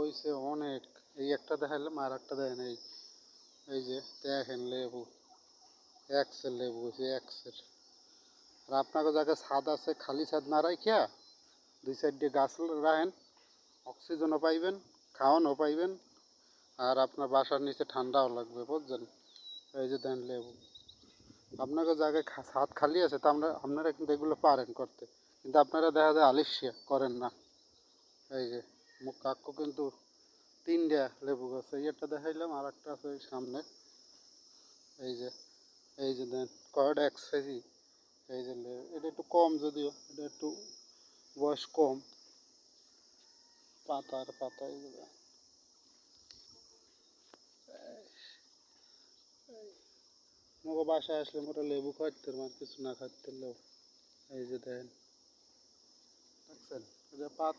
হয়েছে অনেক। এই একটা দেখাইলাম, আর একটা দেখেন এই, এই যে দেখেন লেবু, এক্সের লেবু হয়েছে এক্সের। আর আপনাকে জায়গায় ছাদ আছে, খালি ছাদ না রাখিয়া দুই সাইড দিয়ে গাছ রাখেন, অক্সিজেনও পাইবেন, খাওয়ানও পাইবেন, আর আপনার বাসার নিচে ঠান্ডাও লাগবে, বুঝছেন। এই যে দেন লেবু, আপনাকে জায়গায় ছাদ খালি আছে, তা আপনারা কিন্তু এগুলো পারেন করতে, কিন্তু আপনারা দেখা যায় আলিস্যা করেন না। এই যে মুখ কাকু কিন্তু তিনটা লেবু গাছ, এই একটা দেখাইলাম, আর একটা আছে ওই সামনে। এই যে, এই যে দেন কয়টা এক্সাইজি। এই যে এটা একটু কম, যদিও এটা একটু বয়স কম, পাতার পাতা এগুলো। মোকে বাসায় আসলে মোটা লেবু খাইতে আর কিছু না খাইতে। এই যে দেখেন, দেখছেন, এটা পাতা।